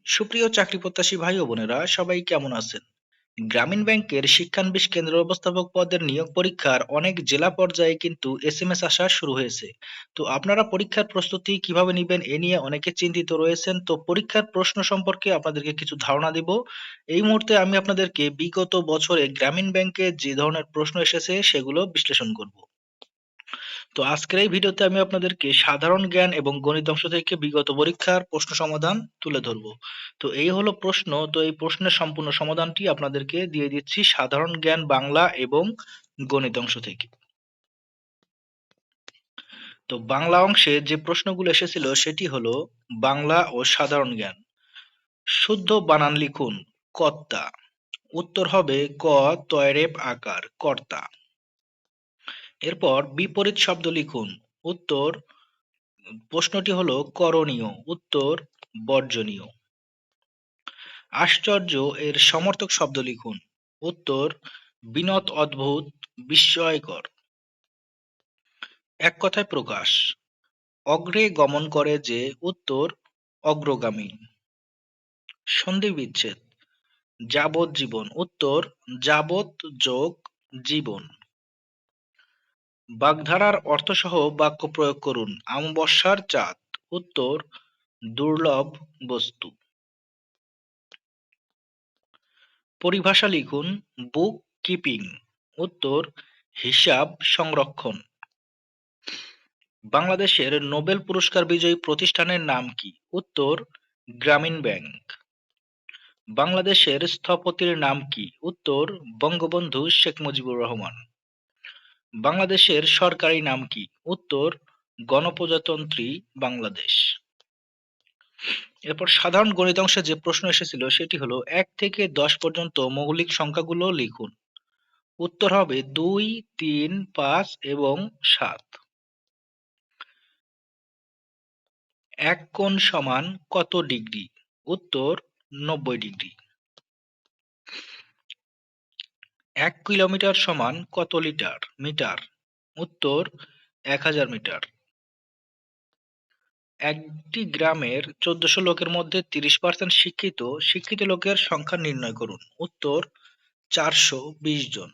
সুপ্রিয় চাকরি প্রত্যাশী ভাই ও বোনেরা সবাই কেমন আছেন? গ্রামীণ ব্যাংকের শিক্ষানবিশ কেন্দ্র ব্যবস্থাপক পদের নিয়োগ পরীক্ষার অনেক জেলা পর্যায়ে কিন্তু এসএমএস আসা শুরু হয়েছে। তো আপনারা পরীক্ষার প্রস্তুতি কিভাবে নিবেন এ নিয়ে অনেকে চিন্তিত রয়েছেন। তো পরীক্ষার প্রশ্ন সম্পর্কে আপনাদেরকে কিছু ধারণা দিব। এই মুহূর্তে আমি আপনাদেরকে বিগত বছরে গ্রামীণ ব্যাংকে যে ধরনের প্রশ্ন এসেছে সেগুলো বিশ্লেষণ করব। তো আজকের এই ভিডিওতে আমি আপনাদেরকে সাধারণ জ্ঞান এবং গণিত অংশ থেকে বিগত পরীক্ষার প্রশ্ন সমাধান তুলে ধরবো। তো এই হলো প্রশ্ন। তো এই প্রশ্নের সম্পূর্ণ সমাধানটি আপনাদেরকে দিয়ে দিচ্ছি সাধারণ জ্ঞান বাংলা এবং গণিত অংশ থেকে। তো বাংলা অংশে যে প্রশ্নগুলো এসেছিল সেটি হলো বাংলা ও সাধারণ জ্ঞান। শুদ্ধ বানান লিখুন। কর্তা। উত্তর হবে ক তয়রেফ আকার কর্তা। এরপর বিপরীত শব্দ লিখুন। উত্তর প্রশ্নটি হলো করণীয়। উত্তর বর্জনীয়। আশ্চর্য এর সমর্থক শব্দ লিখুন। উত্তর বিনত অদ্ভুত বিস্ময়কর। এক কথায় প্রকাশ। অগ্রে গমন করে যে। উত্তর অগ্রগামী। সন্ধি বিচ্ছেদ। যাবজ্জীবন। উত্তর যাবৎ যোগ জীবন। বাগধারার অর্থসহ বাক্য প্রয়োগ করুন। অমাবস্যার চাঁদ। উত্তর দুর্লভ বস্তু। পরিভাষা লিখুন। বুক কিপিং। উত্তর হিসাব সংরক্ষণ। বাংলাদেশের নোবেল পুরস্কার বিজয়ী প্রতিষ্ঠানের নাম কি? উত্তর গ্রামীণ ব্যাংক। বাংলাদেশের স্থপতির নাম কি? উত্তর বঙ্গবন্ধু শেখ মুজিবুর রহমান। বাংলাদেশের সরকারি নাম কি? উত্তর গণপ্রজাতন্ত্রী বাংলাদেশ। এরপর সাধারণ গণিত অংশে যে প্রশ্ন এসেছিল সেটি হলো ১ থেকে ১০ পর্যন্ত মৌলিক সংখ্যাগুলো লিখুন। উত্তর হবে ২, ৩, ৫ এবং ৭। এক কোণ সমান কত ডিগ্রি? উত্তর ৯০ ডিগ্রি। ১ কিলোমিটার সমান কত মিটার? উত্তর ১০০০ মিটার। একটি গ্রামের ১৪০০ লোকের মধ্যে ৩০% শিক্ষিত লোকের সংখ্যা নির্ণয় করুন। উত্তর ৪২০ জন।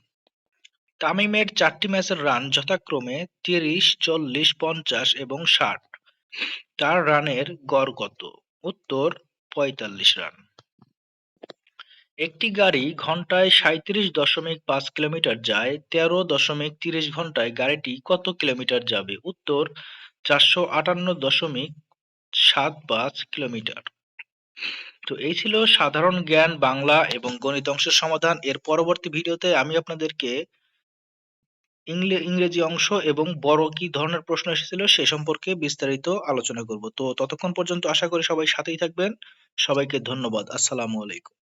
তামিমের ৪টি ম্যাচের রান যথাক্রমে ৩০, ৪০, ৫০ এবং ৬০। তার রানের গড় কত? উত্তর ৪৫ রান। একটি গাড়ি ঘন্টায় ৩৭.৫ কিলোমিটার যায়, ১৩.৩০ ঘন্টায় গাড়িটি কত কিলোমিটার যাবে? উত্তর ৪৫৮.৭৫ কিলোমিটার। তো এই ছিল সাধারণ জ্ঞান বাংলা এবং গণিত অংশের সমাধান। এর পরবর্তী ভিডিওতে আমি আপনাদেরকে ইংরেজি অংশ এবং বড় কি ধরনের প্রশ্ন এসেছিল সে সম্পর্কে বিস্তারিত আলোচনা করব। তো ততক্ষণ পর্যন্ত আশা করি সবাই সাথেই থাকবেন। সবাইকে ধন্যবাদ। আসসালামু আলাইকুম।